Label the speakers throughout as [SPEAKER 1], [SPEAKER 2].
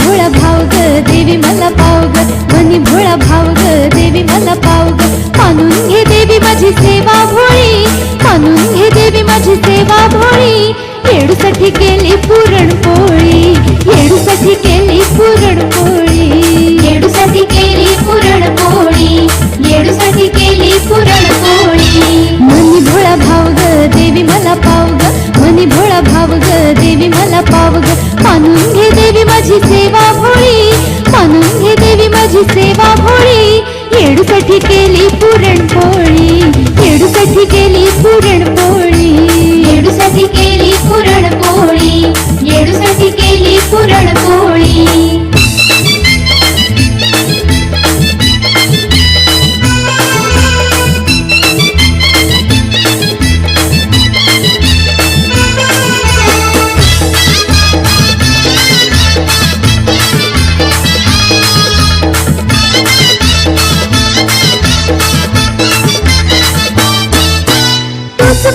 [SPEAKER 1] भोळा भाव ग देवी मला पाव ग, मनी भोळा भाव ग देवी मला पाव ग. मानून घे देवी माझी सेवा भोळी, मानून घे देवी माझी सेवा भोळी. येडूसाठी केली पुरणपोळी, येडूसाठी केली पुरणपोळी,
[SPEAKER 2] येडूसाठी केली पुरणपोळी, येडूसाठी केली पुरणपोळी.
[SPEAKER 1] मनी भोळा भाव ग देवी मला पाव ग, मनी भोळा भाव ग देवी मला पाव ग. मानून घे देवी माझी सेवा भोळी, मानून घे देवी माझी सेवा भोळी. येडूसाठी केली पुरणपोळी, येडूसाठी केली पुरणपोळी,
[SPEAKER 2] येडूसाठी केली पुरणपोळी, येडूसाठी केली पुरणपोळी.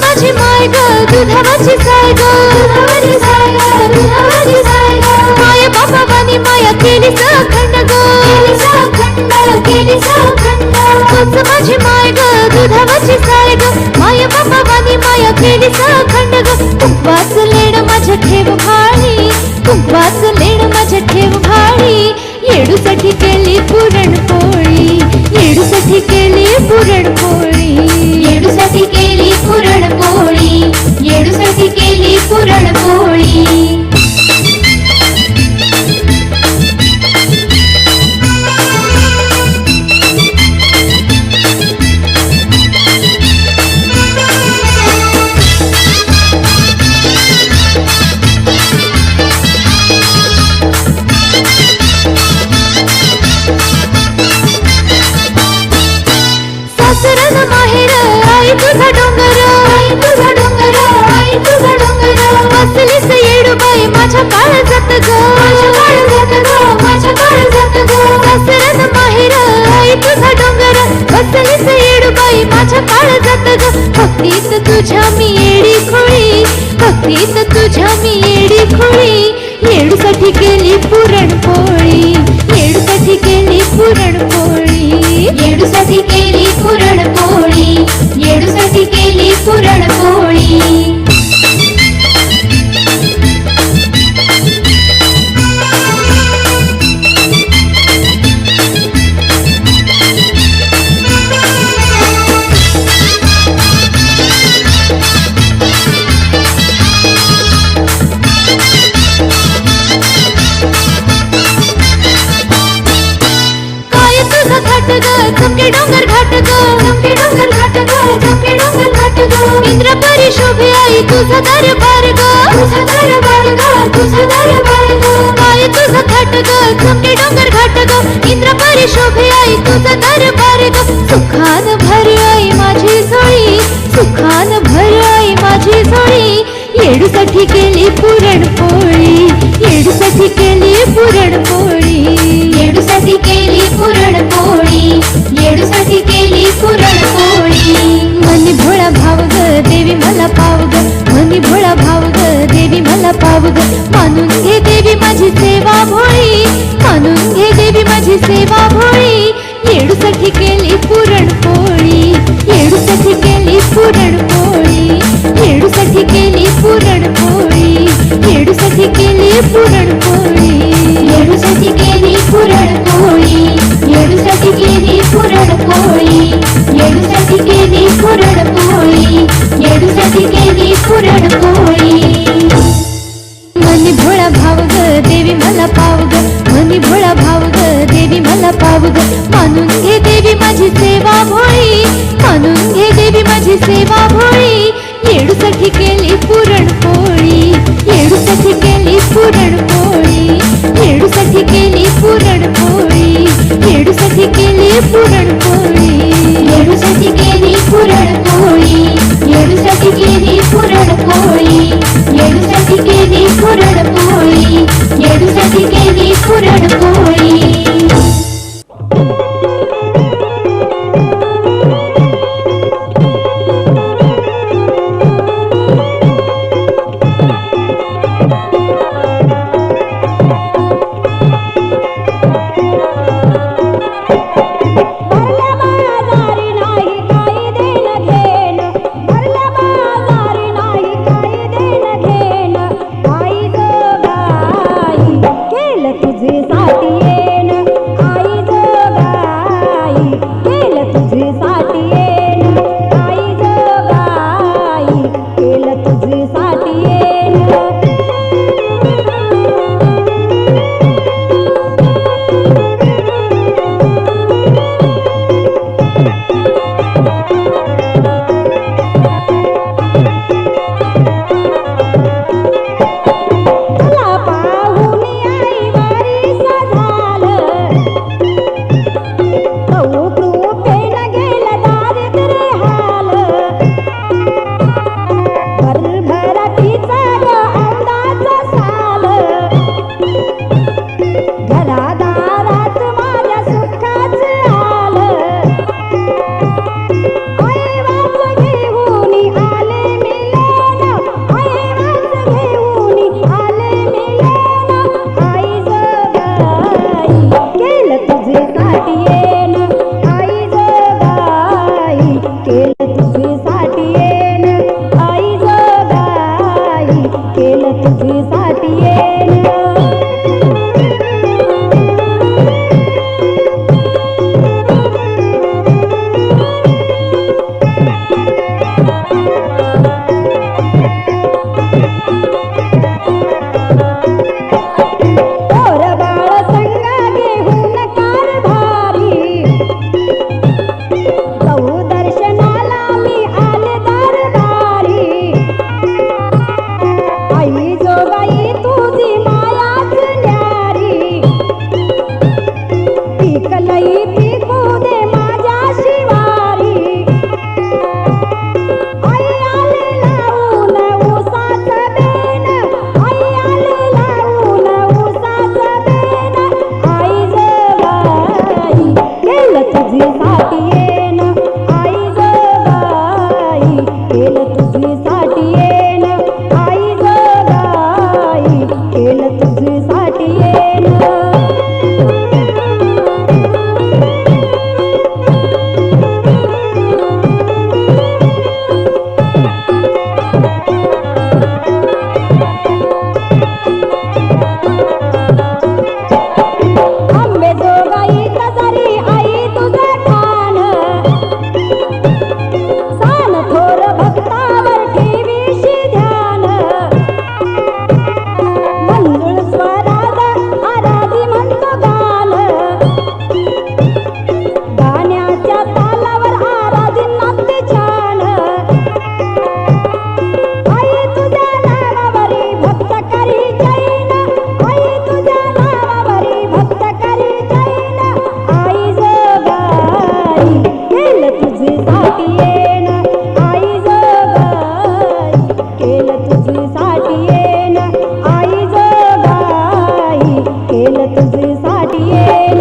[SPEAKER 1] माझी माय ग दुधावाची साय ग,
[SPEAKER 2] दुधावाची साय ग, दुधावाची साय ग.
[SPEAKER 1] माय बाबा वाणी माया केली सखंड ग,
[SPEAKER 2] केली सखंड, केली सखंड.
[SPEAKER 1] तूच माझी माय ग दुधावाची साय ग, माय बाबा वाणी माया केली सखंड ग. कुंकवाच लेण माझ्या ठेव भाळी, कुंकवाच लेण माझ्या ठेव भाळी. येडूसाठी केली पुरणपोळी, येडूसाठी केली पुरणपोळी,
[SPEAKER 2] येडूसाठी केली पुरणपोळी, येडूसाठी केली पुरणपोळी.
[SPEAKER 1] सासरन माहेर आई तुझा डोंगर,
[SPEAKER 2] आई तुझा डोंगर, आई तुझा डोंगर.
[SPEAKER 1] बसलीस येडूबाई माझ्या काळजात ग,
[SPEAKER 2] माझ्या काळजात ग, माझ्या काळजात ग.
[SPEAKER 1] सासरन माहेर आई तुझा डोंगर, बसलीस येडूबाई माझ्या काळजात ग. भक्तीत तुझ्या मी येडी खोळी, भक्तीत तुझ्या मी येडी खोळी. येडूसाठी केली पुरणपोळी, येडूसाठी केली पुरणपोळी,
[SPEAKER 2] येडूसाठी केली पुरणपोळी, येडूसाठी केली पुरणपोळी.
[SPEAKER 1] चमके डोंगर घाट ग,
[SPEAKER 2] चमके डोंगर घाट ग, चमके डोंगर घाट ग.
[SPEAKER 1] इंद्रपरी शोभे आई तुझा दरबार ग,
[SPEAKER 2] तुझा दरबार ग, तुझा दरबार ग.
[SPEAKER 1] काय तुझा घाट ग चमके डोंगर घाट ग, इंद्रपरी शोभे आई तुझा दरबार ग. सुखान भर आई माझी झोळी, सुखान भर आई माझी झोळी. येडूसाठी केली पुरणपोळी, येडूसाठी केली पुरणपोळी,
[SPEAKER 2] येडूसाठी केली पुरणपोळी, येडूसाठी केली पुरणपोळी.
[SPEAKER 1] मनी भोळा भाव ग देवी मला पाव ग, मनी भोळा भाव ग देवी मला पाव ग. मानून घे देवी माझी सेवा भोळी, मानून घे देवी माझी सेवा भोळी. येडूसाठी केली पुरणपोळी, येडूसाठी केली पुरणपोळी, येडूसाठी केली पुरणपोळी, येडूसाठी केली पुरणपोळी,
[SPEAKER 2] येडूसाठी केली पुरणपोळी, येडूसाठी केली पुरणपोळी, येडूसाठी केली पुरणपोळी, येडूसाठी केली पुरणपोळी.
[SPEAKER 1] मनी भोळा भाव ग देवी मला पाव ग, मनी भोळा भाव ग देवी मला पाव ग. मानून घे देवी माझी सेवा भोळी, मानून घे देवी माझी सेवा भोळी. येडूसाठी केली पुरणपोळी, येडूसाठी केली पुरणपोळी, येडूसाठी केली पुरणपोळी, येडूसाठी केली पुरणपोळी,
[SPEAKER 2] येडूसाठी केली पुरणपोळी, येडूसाठी केली पुरणपोळी, येडूसाठी केली पुरणपोळी, येडूसाठी केली पुरणपोळी.
[SPEAKER 1] तुझीसाठी येन आई जोगाई, केलं तुझीसाठी येन आई जोगाई, केलं तुझीसाठी येन. तुला पाहून आई वारीस झालं, कौतुकेनं गेलं दारिद्र्य हाल. भरभराटीचं ग औंधाचं साल, घरादारात माझ्या सुखाचं आलं. ऐवाच घेऊन आले मिलन, ऐवाच घेऊन आले मिलन. आई जोगाई, केलं तुझीसाठी येन आई जोगाई, केलं तुझीसाठी येन आई जोगाई, केलं तुझीसाठी येन. पोरबाळ संगा घेऊन कारभारी, जाऊ दर्शनाला मी आले दरबारी. आई जोगाई तुझी मायाच न्यारी, पिकलई पिकू दे माझ्या शिवारी. आई आले लावून ऊसाचं बेन, आई आले लावून ऊसाचं बेन. आई जोगाई, केलं तुझीसाठी येन आई जोगाई, केलं तुझीसाठी येन आई जोगाई, केलं तुझीसाठी येन. आंबे जोगाई तजारी आई तुझं ठाण, सान थोर भक्तावर ठेवीशी ध्यान. मंजुळ स्वरात आराधी म्हणतो गान, गाण्याच्या तालावर आराधी नाचते छान. आई तुझ्या नावावरी भक्त करी जैन, आई तुझ्या नावावरी भक्त करी जैन. आई जोगाई, केलं तुझीसाठी येन आई जोगाई, केलं तुझीसाठी येन आई जोगाई, केलं तुझीसाठी येन.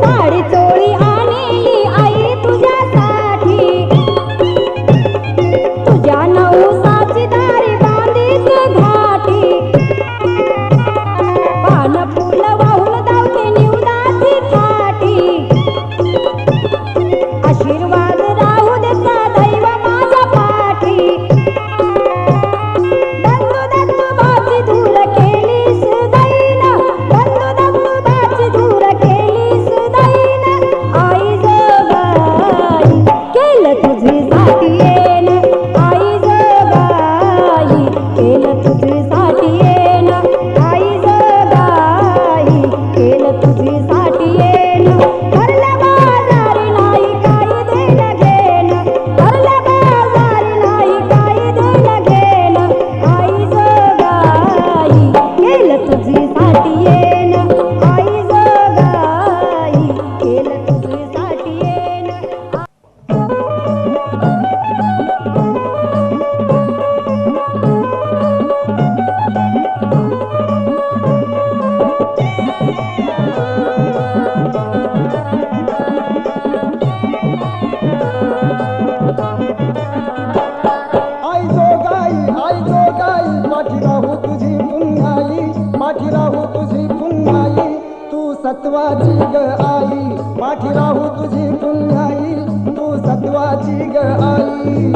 [SPEAKER 1] साडी चोळी आणली आई तुझ्यासाठी, तुझ्या नवसाची दारी बांधीत घाटी. पान फुल वाहून धावते निवदाची थाटी, आशीर्वाद राहू दे दैव माझ्या पाठी. बंधू दत्तूबाची धूल केलीस दैन, बंधू दत्तूबाची धूल केलीस दैन. आई जोगाई, केलं तुझीसाठी येन आई जोगाई, केलं तुझीसाठी येन आई जोगाई, केलं तुझीसाठी येन. भरल्या बाजारी नाही काही देणं घेणं, भरल्या बाजारी नाही काही देणं घेणं. आई जोगाई, केलं तुझीसाठी येन आई जोगाई, केलं तुझीसाठी येन.
[SPEAKER 3] आई जोगाई, पाठी राहू तुझी पुन्हाई, पाठी राहू तुझी पुन्हा. सत्वाची ग आई, पाठी राहू तुझी पुण्याई, तू सत्वाची ग आई.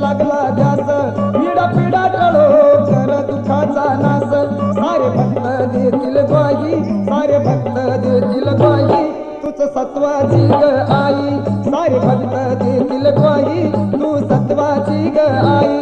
[SPEAKER 3] लागला ध्यास, पिढा पिढा टळो कर दुखाचा नाश. सारे भक्त देतील ग्वाही, सारे भक्त देतील ग्वाही, तूच सत्वाची ग आई. सारे भक्त देतील ग्वाही, तू सत्वाची ग आई.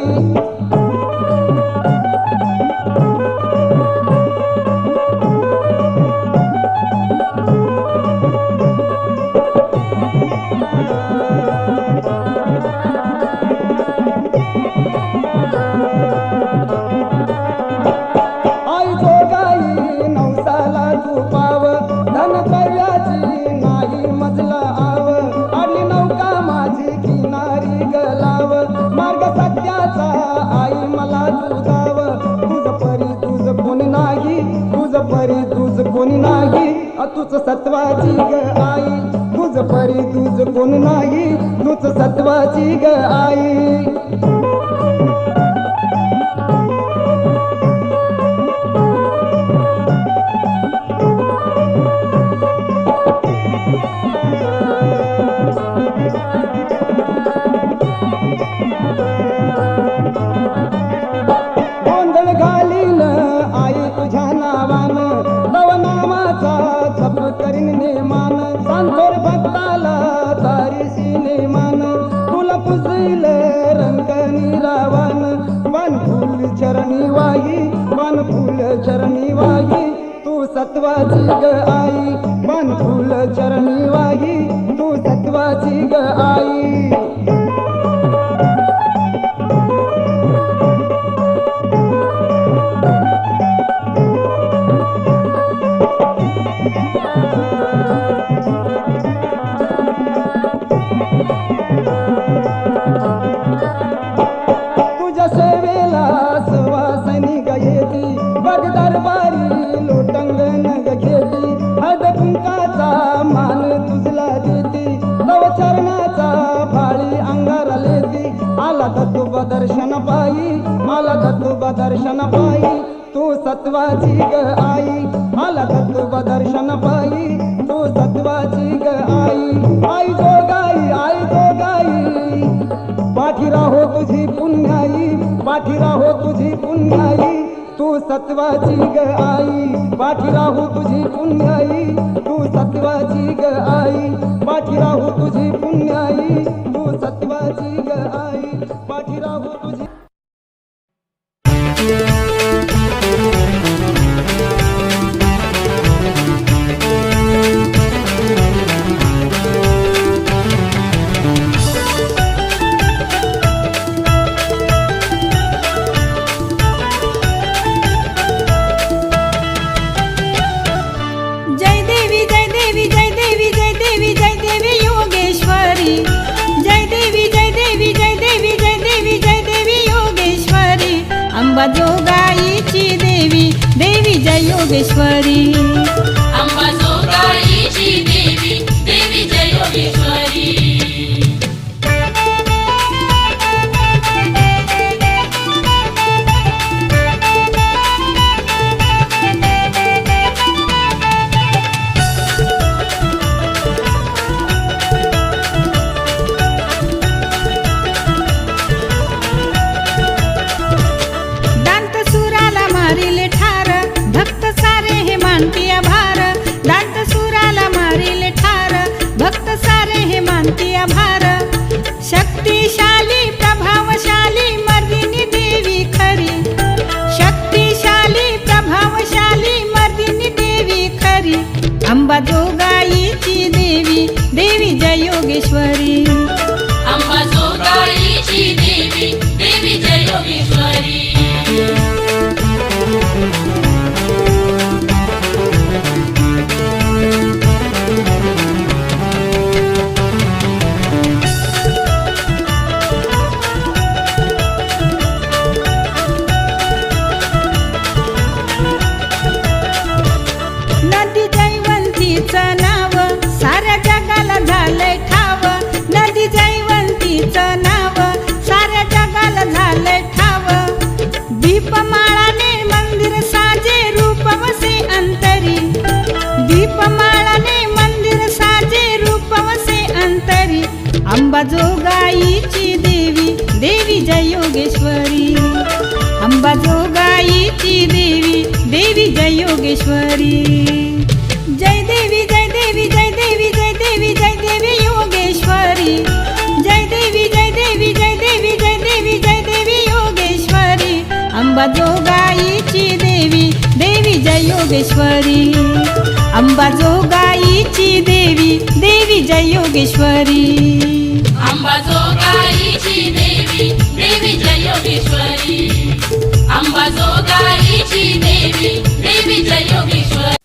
[SPEAKER 3] कोणी नाही तूच सत्वाची ग आई, तुझ परी तुझ कोण नाही, तूच सत्वाची ग आई. गोंधळ घालीन आई तुझ्या नावानं, तव नामाचा जप करीन नेमान. सांतोर भक्ताला तारीशी नेमान, तुला पुजईल रंग निरावान. वन फूल चरणी वाही, वन फूल चरणी वाही, तू सत्वाची ग आई. वन फूल चरणी वाही, तू सत्वाची ग आई. दरबारी लोटंगण घेती, हद कुंकाचा मान तुझला देती, तव चरणाचा भाळी अंगारा लेती. आला तत्व दर्शन पायी, आला तत्व दर्शन पायी, तू सत्वाची ग आई. आला तत्व दर्शन पायी, तू सत्वाची ग आई. आई जोगाई, आई जोगाई, पाठी राहो तुझी पुण्याई, पाठी राहो तुझी पुण्याई, तू सत्वाची ग आई. पाठी राहू तुझी पुण्याई, तू सत्वाची ग आई. पाठी राहू तुझी पुण्याई, तू सत्वाची ग आई. पाठी राहू तुझी.
[SPEAKER 4] अंबाजोगाईची देवी, देवी जय योगेश्वरी.
[SPEAKER 5] अंबाजोगाईची देवी, देवी जय योगेश्वरी.
[SPEAKER 4] शक्तिशाली प्रभावशाली मर्दिनी देवी खरी, शक्तिशाली प्रभावशाली मर्दिनी देवी खरी. अंबाजोगाईची देवी, देवी जय योगेश्वरी.
[SPEAKER 5] अंबाजोगाईची देवी, देवी जय योगेश्वरी.
[SPEAKER 4] अंबाजोगाईची देवी देवी जय योगेश्वरी अंबाजोगाईची देवी देवी जय योगेश्वरी जय देवी जय देवी जय देवी जय देवी जय देवी योगेश्वरी जय देवी जय देवी जय देवी जय देवी जय देवी योगेश्वरी अंबाजोगाईची देवी देवी जय योगेश्वरी अंबाजोगाईची देवी देवी जय योगेश्वरी
[SPEAKER 5] अंबाजोगाईची देवी देवी जय योगेश्वरी अंबाजोगाईची देवी देवी जय योगेश्वरी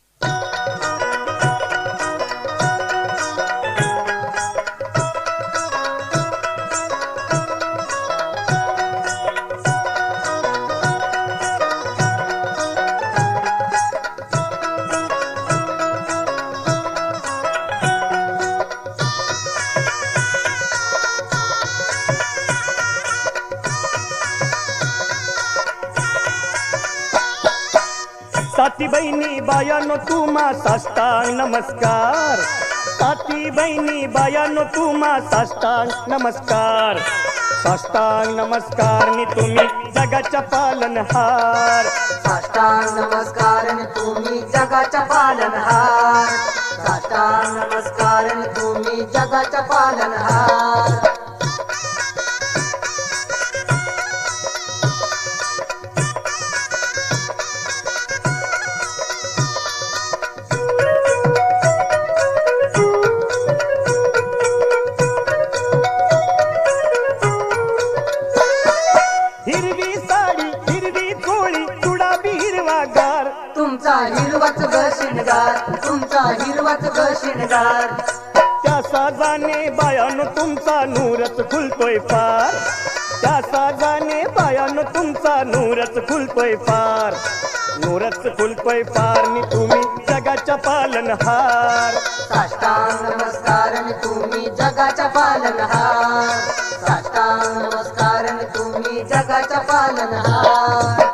[SPEAKER 6] साती बहिणी बायानो तुम्हा साष्टांग नमस्कार साती बहिणी बायानो तुम्हा साष्टांग नमस्कार साष्टांग नमस्कार नि तुम्ही जगाच्या पालनहार
[SPEAKER 7] साष्टांग नमस्कार तुम्ही जगाच्या पालनहार साष्टांग नमस्कार तुम्ही जगाच्या पालनहार
[SPEAKER 6] हिरवी साडी हिरवी चोळी तुडाबी हिरवागार
[SPEAKER 7] तुमचा हिरवाच ग शिणगार तुमचा हिरवाच ग शिणगार
[SPEAKER 6] त्या साजाने बायानो तुमचा नूरच खुलतोय फार त्या साजाने बायानो तुमचा नूरच खुलतोय फार नूरच खुलतोय फार नि तुम्ही जगाच्या पालनहार
[SPEAKER 7] साष्टांग नमस्कार तुम्ही जगाच्या पालनहार साष्टांग नमस्कार तुम्ही जगाच्या पालनहार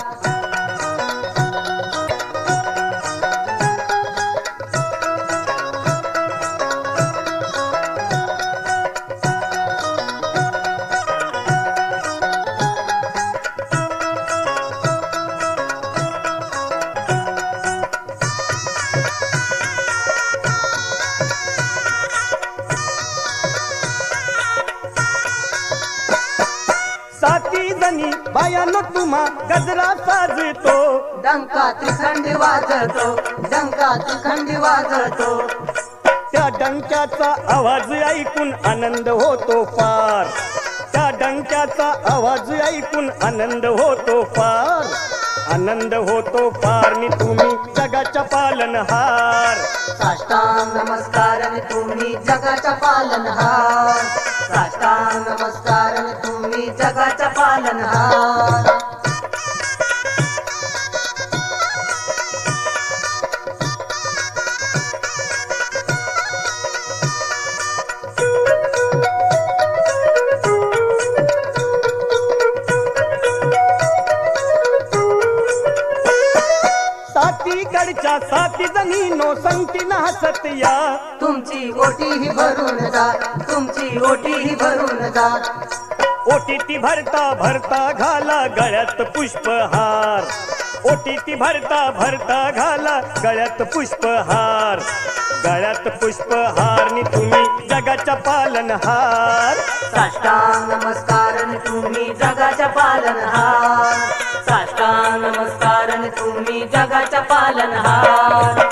[SPEAKER 6] साती जणी बायानो तुम्हा गजरा साजतो
[SPEAKER 7] डंका त्रिखंडी वाजतो डंका त्रिखंडी वाजतो
[SPEAKER 6] त्या डंक्याचा आवाज ऐकून आनंद होतो फार त्या डंक्याचा आवाज ऐकून आनंद होतो फार आनंद होतो फार नि तुम्ही जगाच्या पालनहार
[SPEAKER 7] साष्टांग नमस्कार तुम्ही जगाच्या पालनहार साष्टांग नमस्कार तुम्ही जगाच्या पालनहार
[SPEAKER 6] सातीकडच्या साती जणीनो संगतीनं हसत या
[SPEAKER 7] तुमची ओटी ही भरून जा तुमची ओटी ही भरून जा
[SPEAKER 6] ओटी ती भरता भरता घाला गळ्यात पुष्पहार ओटी ती भरता भरता घाला गळ्यात पुष्पहार गळ्यात पुष्पहार नि तुम्ही जगाच्या पालनहार
[SPEAKER 7] साष्टांग नमस्कार तुम्ही जगाच्या पालनहार साष्टांग नमस्कार तुम्ही जगाच्या पालनहार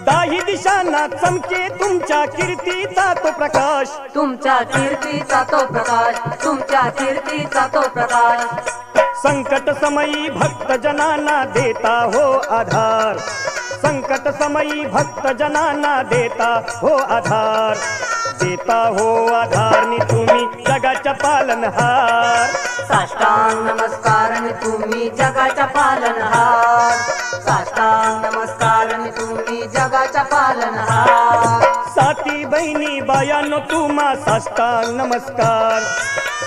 [SPEAKER 6] दाही दिशांना चमके तुमच्या कीर्तीचा तो प्रकाश
[SPEAKER 7] तुमच्या कीर्तीचा तो प्रकाश तुमच्या कीर्तीचा तो प्रकाश
[SPEAKER 6] संकट समयी भक्त जनांना देता हो आधार संकट समयी भक्त जनांना देता हो आधार देता हो आधारनी तुम्ही जगाच्या पालनहार.
[SPEAKER 7] साष्टांग नमस्कार आणि तुम्ही जगाच्या पालनहार. साष्टांग नमस्कार आणि तुम्ही जगाच्या पालनहार.
[SPEAKER 6] साती बहिणी बायानो तुम्हा साष्टांग नमस्कार.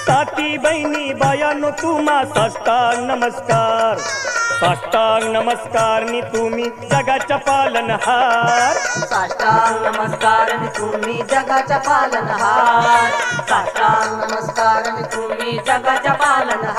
[SPEAKER 6] साती बहिणी बायानो तुम्हा साष्टांग नमस्कार. साष्टांग नमस्कारनी तुम्ही जगाच्या पालनहार.
[SPEAKER 7] साष्टांग नमस्कार आणि तुम्ही जगाच्या पालनहार. साष्टांग नमस्कार आणि तुम्ही जगाच्या पालनहार.